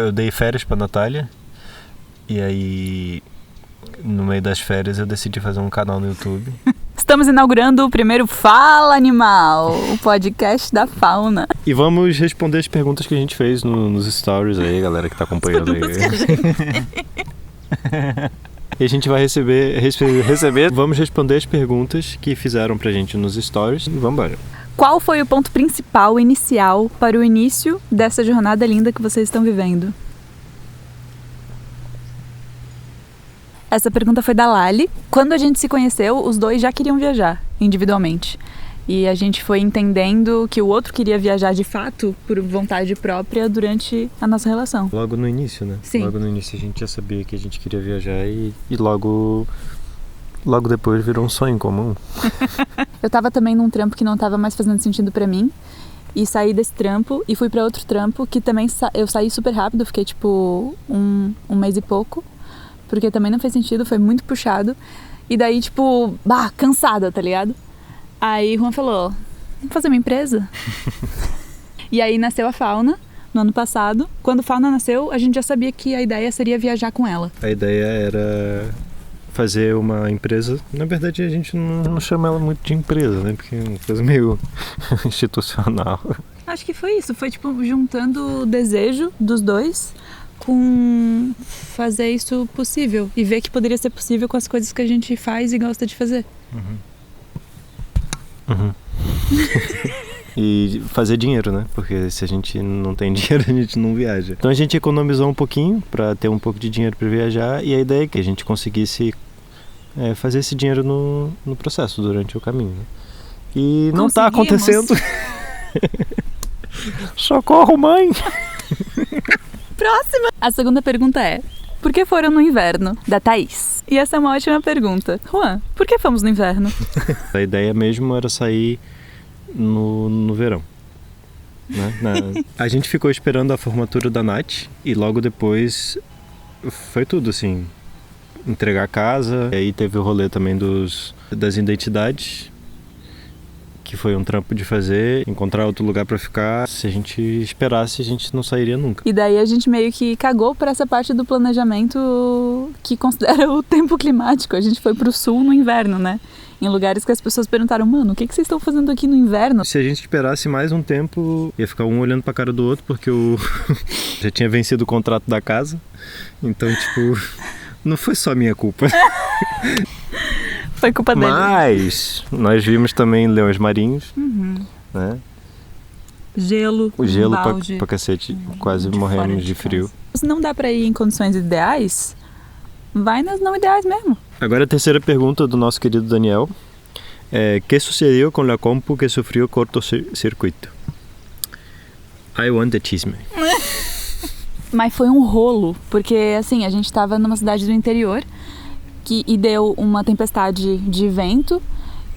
eu dei férias pra Natália. E aí, no meio das férias, eu decidi fazer um canal no YouTube. Estamos inaugurando o primeiro Fala Animal, o podcast da fauna. E vamos responder as perguntas que a gente fez nos stories aí, galera que tá acompanhando aí. E a gente vai receber, vamos responder as perguntas que fizeram pra gente nos stories e vamos embora. Qual foi o ponto principal, inicial, para o início dessa jornada linda que vocês estão vivendo? Essa pergunta foi da Lali. Quando a gente se conheceu, os dois já queriam viajar individualmente. E a gente foi entendendo que o outro queria viajar de fato, por vontade própria, durante a nossa relação. Logo no início, né? Sim. Logo no início a gente já sabia que a gente queria viajar e logo depois virou um sonho comum. Eu tava também num trampo que não tava mais fazendo sentido pra mim. E saí desse trampo e fui pra outro trampo que também eu saí super rápido, fiquei tipo um mês e pouco. Porque também não fez sentido, foi muito puxado. E daí, tipo, cansada, tá ligado? Aí Juan falou, vamos fazer uma empresa? E aí nasceu a Fauna, no ano passado. Quando a Fauna nasceu, a gente já sabia que a ideia seria viajar com ela. A ideia era fazer uma empresa. Na verdade, a gente não chama ela muito de empresa, né? Porque é uma coisa meio institucional. Acho que foi isso, foi tipo juntando o desejo dos dois com fazer isso possível e ver que poderia ser possível com as coisas que a gente faz e gosta de fazer. E fazer dinheiro, né? Porque se a gente não tem dinheiro, a gente não viaja. Então a gente economizou um pouquinho para ter um pouco de dinheiro para viajar e a ideia é que a gente conseguisse fazer esse dinheiro no processo, durante o caminho, né? E não tá acontecendo. Socorro, mãe! Próxima! A segunda pergunta é: por que foram no inverno? Da Thaís. E essa é uma ótima pergunta. Juan, por que fomos no inverno? A ideia mesmo era sair no verão, né? A gente ficou esperando a formatura da Nath e logo depois foi tudo assim, entregar a casa. E aí teve o rolê também das identidades, que foi um trampo de fazer, encontrar outro lugar pra ficar. Se a gente esperasse, a gente não sairia nunca. E daí a gente meio que cagou pra essa parte do planejamento que considera o tempo climático. A gente foi pro sul no inverno, né? Em lugares que as pessoas perguntaram, mano, o que vocês estão fazendo aqui no inverno? Se a gente esperasse mais um tempo, ia ficar um olhando pra cara do outro, porque já tinha vencido o contrato da casa. Então, tipo, não foi só minha culpa. Foi culpa dele. Mas nós vimos também leões marinhos, né? Gelo, O gelo balde, pra cacete, quase morremos de frio. Se não dá pra ir em condições ideais, vai nas não ideais mesmo. Agora a terceira pergunta do nosso querido Daniel. Que sucedeu com a compu que sofreu corto-circuito? I want the chisme. Mas foi um rolo, porque assim, a gente tava numa cidade do interior e deu uma tempestade de vento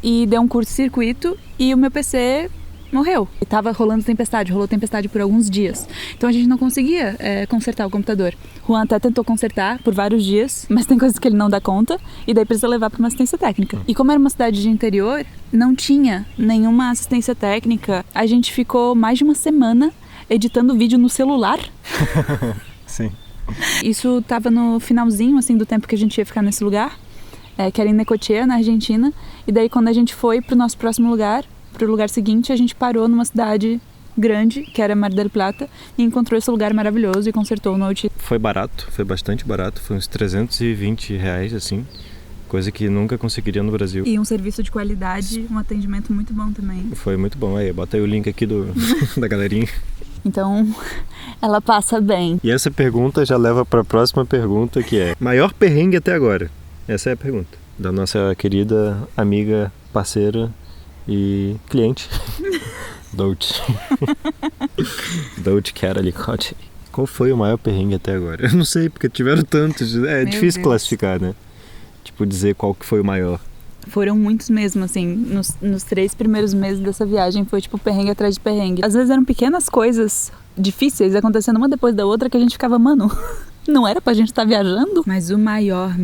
e deu um curto-circuito e o meu PC morreu. E tava rolou tempestade por alguns dias. Então a gente não conseguia consertar o computador. Juan até tentou consertar por vários dias, mas tem coisas que ele não dá conta e daí precisa levar para uma assistência técnica. E como era uma cidade de interior, não tinha nenhuma assistência técnica. A gente ficou mais de uma semana editando vídeo no celular. Sim. Isso tava no finalzinho, assim, do tempo que a gente ia ficar nesse lugar, que era em Necochea, na Argentina. E daí, quando a gente foi pro nosso próximo lugar, pro lugar seguinte, a gente parou numa cidade grande, que era Mar del Plata, e encontrou esse lugar maravilhoso e consertou o Note. Foi barato, foi bastante barato, foi uns R$320, assim, coisa que nunca conseguiria no Brasil. E um serviço de qualidade, um atendimento muito bom também. Foi muito bom, aí, bota aí o link aqui da galerinha. Então, ela passa bem. E essa pergunta já leva para a próxima pergunta, que é: maior perrengue até agora? Essa é a pergunta da nossa querida amiga, parceira e cliente, Dolce. Dolce Caralicote. Qual foi o maior perrengue até agora? Eu não sei, porque tiveram tantos. É difícil classificar, né? Tipo, dizer qual que foi o maior. Foram muitos mesmo, assim, nos 3 primeiros meses dessa viagem foi tipo perrengue atrás de perrengue. Às vezes eram pequenas coisas difíceis acontecendo uma depois da outra que a gente ficava, mano, não era pra gente estar viajando? Mas o maior,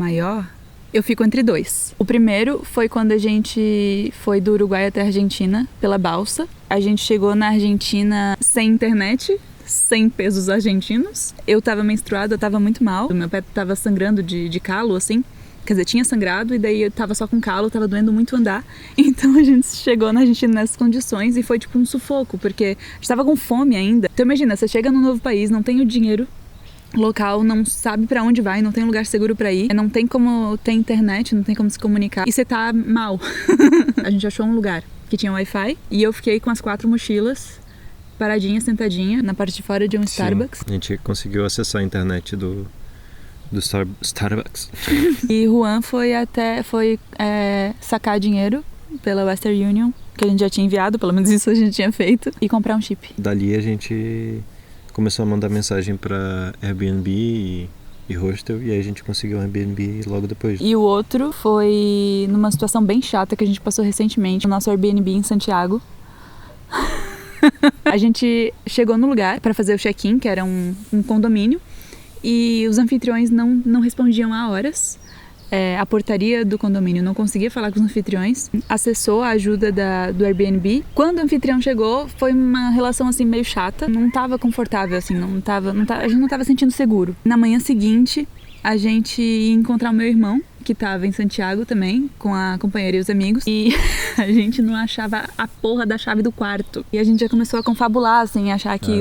eu fico entre 2. O primeiro foi quando a gente foi do Uruguai até a Argentina pela balsa. A gente chegou na Argentina sem internet, 100 pesos argentinos. Eu tava menstruada, eu tava muito mal. O meu pé tava sangrando de calo, assim. Quer dizer, tinha sangrado e daí eu tava só com calo, tava doendo muito andar. Então a gente chegou na Argentina nessas condições e foi tipo um sufoco, porque a gente tava com fome ainda. Então imagina, você chega num novo país, não tem o dinheiro local, não sabe pra onde vai, não tem um lugar seguro pra ir, não tem como ter internet, não tem como se comunicar e você tá mal. A gente achou um lugar que tinha Wi-Fi e eu fiquei com as 4 mochilas paradinha, sentadinha na parte de fora de um Starbucks. A gente conseguiu acessar a internet do Starbucks. E Juan foi sacar dinheiro pela Western Union, que a gente já tinha enviado, pelo menos isso a gente tinha feito, e comprar um chip. Dali a gente começou a mandar mensagem para Airbnb e hostel, e aí a gente conseguiu um Airbnb logo depois. E o outro foi numa situação bem chata que a gente passou recentemente, no nosso Airbnb em Santiago. A gente chegou no lugar para fazer o check-in, que era um condomínio, e os anfitriões não respondiam há horas. A portaria do condomínio não conseguia falar com os anfitriões, acessou a ajuda do Airbnb. Quando o anfitrião chegou, foi uma relação assim meio chata, não estava confortável, assim, a gente não estava sentindo seguro. Na manhã seguinte, a gente ia encontrar o meu irmão, que estava em Santiago também, com a companheira e os amigos, e a gente não achava a porra da chave do quarto. E a gente já começou a confabular, assim, achar que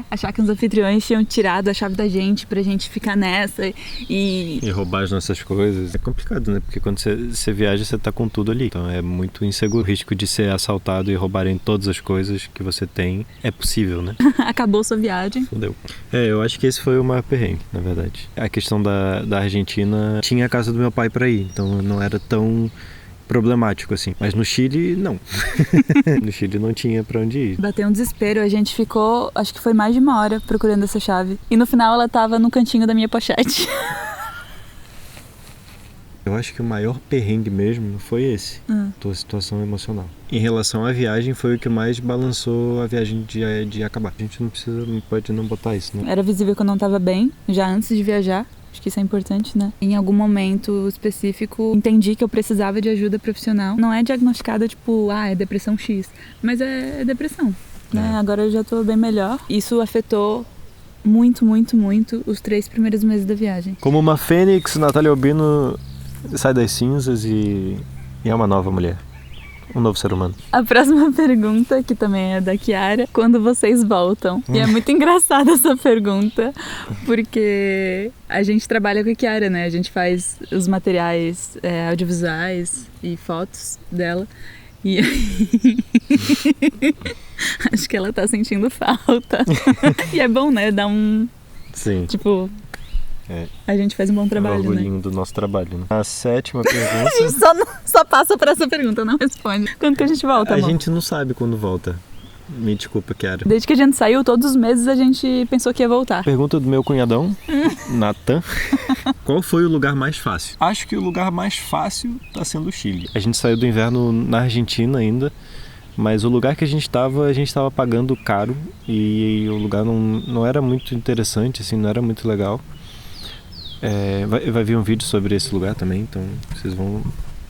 achar que os anfitriões tinham tirado a chave da gente pra gente ficar nessa e roubar as nossas coisas. É complicado, né? Porque quando você viaja, você tá com tudo ali. Então é muito inseguro. O risco de ser assaltado e roubarem todas as coisas que você tem é possível, né? Acabou sua viagem. Fudeu. Eu acho que esse foi o maior perrengue, na verdade. A questão da Argentina tinha a casa do meu pai para ir, então não era tão problemático assim. Mas no Chile, não. No Chile não tinha para onde ir. Bateu um desespero, a gente ficou, acho que foi mais de 1 hora procurando essa chave. E no final ela tava no cantinho da minha pochete. Eu acho que o maior perrengue mesmo foi esse, tua situação emocional. Em relação à viagem, foi o que mais balançou a viagem de acabar. A gente não pode não botar isso, né? Era visível que eu não tava bem, já antes de viajar. Acho que isso é importante, né? Em algum momento específico, entendi que eu precisava de ajuda profissional. Não é diagnosticada tipo, é depressão X, mas é depressão, né? Agora eu já tô bem melhor. Isso afetou muito, muito, muito os 3 primeiros meses da viagem. Como uma fênix, Natália Albino sai das cinzas e é uma nova mulher. Um novo ser humano. A próxima pergunta, que também é da Chiara, quando vocês voltam? E é muito engraçada essa pergunta, porque a gente trabalha com a Chiara, né? A gente faz os materiais audiovisuais e fotos dela. E acho que ela tá sentindo falta. E é bom, né? Dar um... Sim. Tipo... A gente faz um bom trabalho, né? É o orgulhinho do nosso trabalho, né? A 7ª pergunta... A gente só passa por essa pergunta, não responde. Quando que a gente volta, amor? A gente não sabe quando volta. Me desculpa, Chiara. Desde que a gente saiu, todos os meses a gente pensou que ia voltar. Pergunta do meu cunhadão, Natan. Qual foi o lugar mais fácil? Acho que o lugar mais fácil tá sendo o Chile. A gente saiu do inverno na Argentina ainda, mas o lugar que a gente estava pagando caro e o lugar não era muito interessante, assim, não era muito legal. Vai vir um vídeo sobre esse lugar também, então vocês vão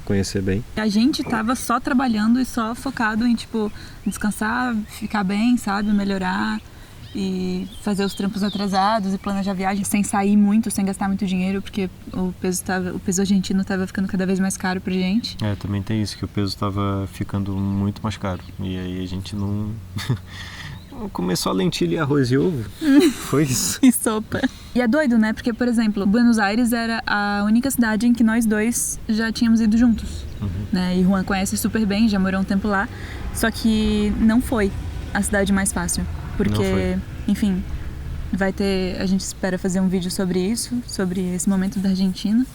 conhecer bem. A gente tava só trabalhando e só focado em, tipo, descansar, ficar bem, sabe? Melhorar e fazer os trampos atrasados e planejar a viagem sem sair muito, sem gastar muito dinheiro, porque o peso argentino tava ficando cada vez mais caro pra gente. Também tem isso, que o peso tava ficando muito mais caro. E aí a gente não... Começou a lentilha e arroz e ovo. Foi isso. E sopa. E é doido, né? Porque, por exemplo, Buenos Aires era a única cidade em que nós dois já tínhamos ido juntos. Né? E Juan conhece super bem, já morou um tempo lá. Só que não foi a cidade mais fácil. Porque, enfim, a gente espera fazer um vídeo sobre isso, sobre esse momento da Argentina,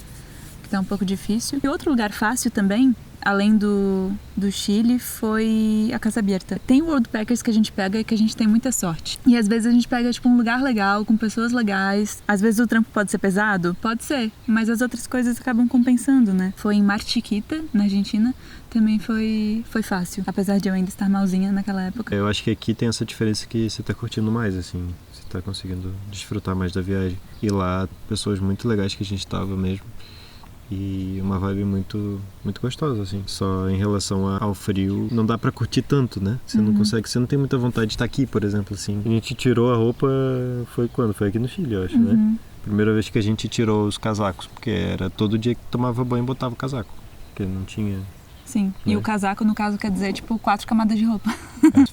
que tá um pouco difícil. E outro lugar fácil também, além do Chile, foi a Casa Abierta. Tem Worldpackers que a gente pega e que a gente tem muita sorte. E às vezes a gente pega tipo um lugar legal, com pessoas legais. Às vezes o trampo pode ser pesado? Pode ser. Mas as outras coisas acabam compensando, né? Foi em Mar Chiquita, na Argentina. Também foi fácil, apesar de eu ainda estar malzinha naquela época. Eu acho que aqui tem essa diferença que você tá curtindo mais, assim. Você tá conseguindo desfrutar mais da viagem. E lá, pessoas muito legais que a gente tava mesmo. E uma vibe muito, muito gostosa, assim. Só em relação ao frio, não dá pra curtir tanto, né? Você não consegue, você não tem muita vontade de estar aqui, por exemplo, assim. A gente tirou a roupa, foi quando? Foi aqui no Chile, eu acho, né? Primeira vez que a gente tirou os casacos, porque era todo dia que tomava banho e botava o casaco. Porque não tinha... Sim, e o casaco, no caso, quer dizer, tipo, 4 camadas de roupa.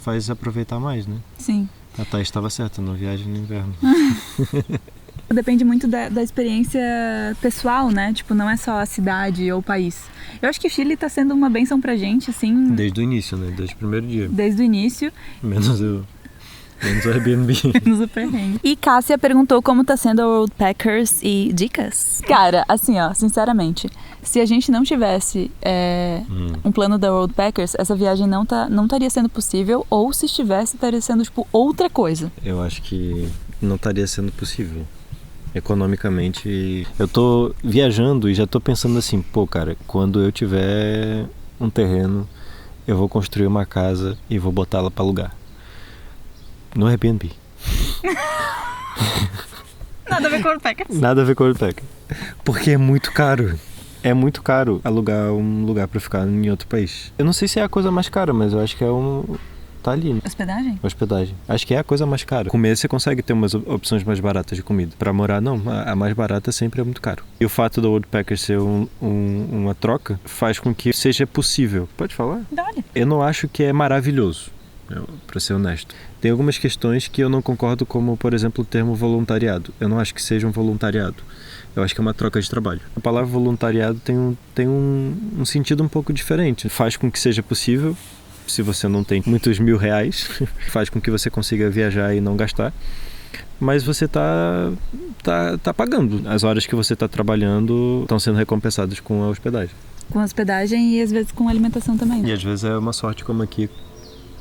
Faz aproveitar mais, né? Sim. A Thaís estava certa, não viagem no inverno. Depende muito da experiência pessoal, né? Tipo, não é só a cidade ou o país. Eu acho que o Chile tá sendo uma bênção pra gente, assim... Desde o início, né? Desde o primeiro dia. Desde o início. Menos o Airbnb. Menos o perrengue. E Cássia perguntou como tá sendo a World Packers e dicas. Cara, assim, ó, sinceramente, se a gente não tivesse um plano da World Packers, essa viagem não estaria sendo possível, ou se estivesse, estaria sendo, tipo, outra coisa. Eu acho que não estaria sendo possível. Economicamente, eu tô viajando e já tô pensando assim, pô, cara, quando eu tiver um terreno, eu vou construir uma casa e vou botá-la pra alugar. No Airbnb. Nada a ver com World Packers. Nada a ver com World Packers. Porque é muito caro. É muito caro alugar um lugar pra ficar em outro país. Eu não sei se é a coisa mais cara, mas eu acho que é tá ali. Hospedagem? Hospedagem. Acho que é a coisa mais cara. Comer você consegue ter umas opções mais baratas de comida. Pra morar, não. A mais barata sempre é muito caro. E o fato do World Packers ser uma troca faz com que seja possível. Pode falar? Dá-lhe. Eu não acho que é maravilhoso, pra ser honesto. Tem algumas questões que eu não concordo, como, por exemplo, o termo voluntariado. Eu não acho que seja um voluntariado. Eu acho que é uma troca de trabalho. A palavra voluntariado tem um sentido um pouco diferente. Faz com que seja possível, se você não tem muitos R$1.000, faz com que você consiga viajar e não gastar. Mas você tá pagando. As horas que você está trabalhando estão sendo recompensadas com a hospedagem. Com hospedagem e às vezes com alimentação também. E às vezes é uma sorte como aqui,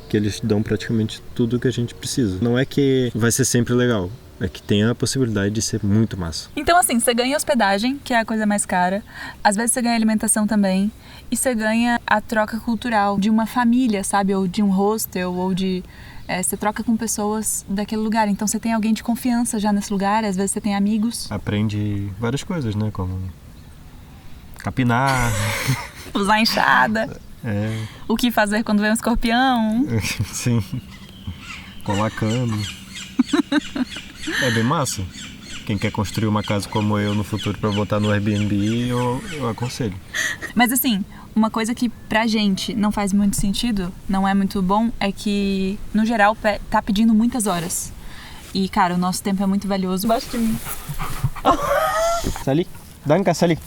que eles dão praticamente tudo que a gente precisa. Não é que vai ser sempre legal, é que tem a possibilidade de ser muito massa. Então, assim, você ganha hospedagem, que é a coisa mais cara. Às vezes você ganha alimentação também. E você ganha a troca cultural de uma família, sabe? Ou de um hostel, ou de... você troca com pessoas daquele lugar. Então você tem alguém de confiança já nesse lugar. Às vezes você tem amigos. Aprende várias coisas, né? Como capinar. Usar enxada. O que fazer quando vem um escorpião. Sim. Colar cano. É bem massa. Quem quer construir uma casa como eu no futuro pra botar no Airbnb, eu aconselho. Mas assim, uma coisa que pra gente não faz muito sentido, não é muito bom, é que, no geral, tá pedindo muitas horas. E, cara, o nosso tempo é muito valioso. Embaixo de mim. Sali, Danka, Sali.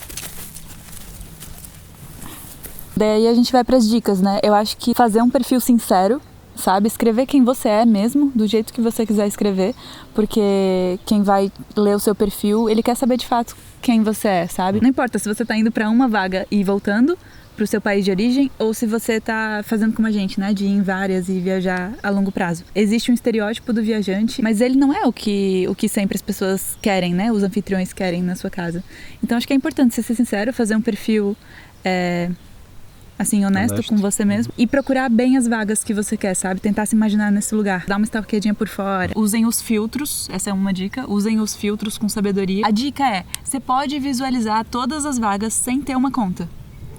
Daí a gente vai pras dicas, né? Eu acho que fazer um perfil sincero, sabe? Escrever quem você é mesmo, do jeito que você quiser escrever, porque quem vai ler o seu perfil, ele quer saber de fato quem você é, sabe? Não importa se você tá indo pra uma vaga e voltando pro seu país de origem, ou se você tá fazendo como a gente, né? De ir em várias e viajar a longo prazo. Existe um estereótipo do viajante, mas ele não é o que sempre as pessoas querem, né? Os anfitriões querem na sua casa. Então acho que é importante você ser sincero, fazer um perfil... assim, honesto com você mesmo. E procurar bem as vagas que você quer, sabe? Tentar se imaginar nesse lugar. Dar uma stalkeadinha por fora. Usem os filtros, essa é uma dica. Usem os filtros com sabedoria. A dica é, você pode visualizar todas as vagas sem ter uma conta.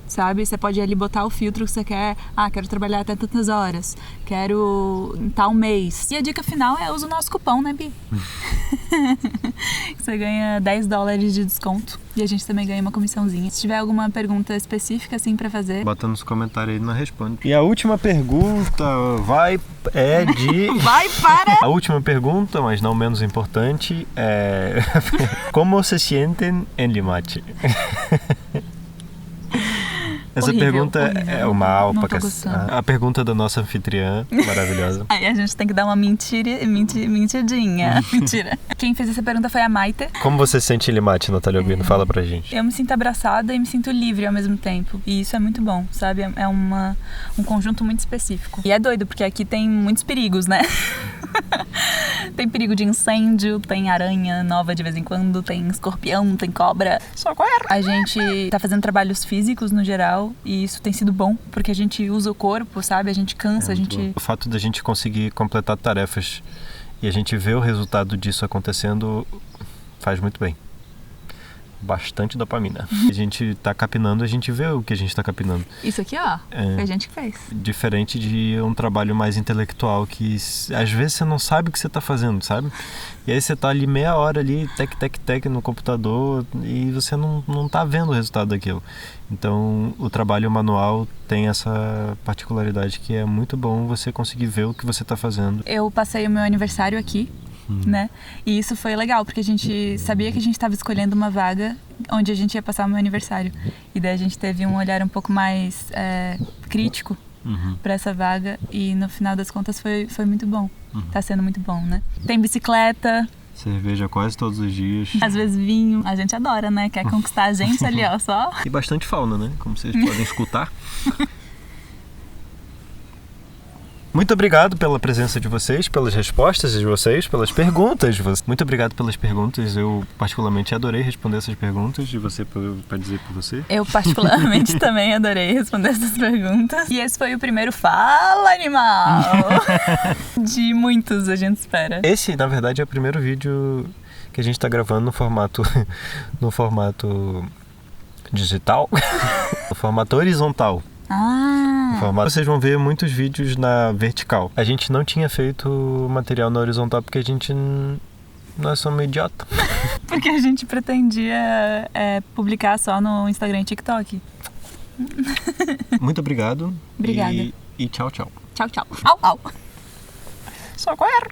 Sabe? Você pode ali botar o filtro que você quer. Quero trabalhar até tantas horas. Quero tal mês. E a dica final é usa o nosso cupom, né, Bi? Você ganha $10 de desconto. E a gente também ganha uma comissãozinha. Se tiver alguma pergunta específica, assim, pra fazer... Bota nos comentários aí e nós responde. E a última pergunta vai para... A última pergunta, mas não menos importante, é... Como se sentem em Limache? Essa horrível, pergunta horrível. É uma alpa. A pergunta da nossa anfitriã, maravilhosa. Aí a gente tem que dar uma mentidinha. Mentira. Quem fez essa pergunta foi a Maite. Como você se sente em Limache, Natália Albino? Fala pra gente. Eu me sinto abraçada e me sinto livre ao mesmo tempo. E isso é muito bom, sabe? É um conjunto muito específico. E é doido, porque aqui tem muitos perigos, né? Tem perigo de incêndio, tem aranha nova de vez em quando, tem escorpião, tem cobra. Socorro! A gente tá fazendo trabalhos físicos no geral e isso tem sido bom, porque a gente usa o corpo, sabe? A gente cansa, a gente... O fato da gente conseguir completar tarefas e a gente ver o resultado disso acontecendo faz muito bem. bastante dopamina. A gente tá capinando, a gente vê o que a gente tá capinando. Isso aqui, ó, foi a gente que fez. Diferente de um trabalho mais intelectual, que às vezes você não sabe o que você tá fazendo, sabe? E aí você tá ali meia hora ali, tec no computador, e você não tá vendo o resultado daquilo. Então, o trabalho manual tem essa particularidade que é muito bom você conseguir ver o que você tá fazendo. Eu passei o meu aniversário aqui, né? E isso foi legal, porque a gente sabia que a gente estava escolhendo uma vaga onde a gente ia passar o meu aniversário. E daí a gente teve um olhar um pouco mais crítico para essa vaga, e no final das contas foi muito bom. Tá sendo muito bom, né? Tem bicicleta, cerveja quase todos os dias. Às vezes vinho. A gente adora, né? Quer conquistar a gente ali, ó, só. E bastante fauna, né? Como vocês podem escutar. Muito obrigado pela presença de vocês, pelas respostas de vocês, pelas perguntas de vocês. Muito obrigado pelas perguntas. Eu particularmente adorei responder essas perguntas de você para dizer por você. Eu particularmente também adorei responder essas perguntas. E esse foi o primeiro Fala Animal! De muitos, a gente espera. Esse, na verdade, é o primeiro vídeo que a gente está gravando no formato digital, no formato horizontal. Vocês vão ver muitos vídeos na vertical. A gente não tinha feito material na horizontal porque nós somos idiota. Porque a gente pretendia publicar só no Instagram e TikTok. Muito obrigado. Obrigada. E tchau, tchau. Tchau, tchau. Au, au. Socorro.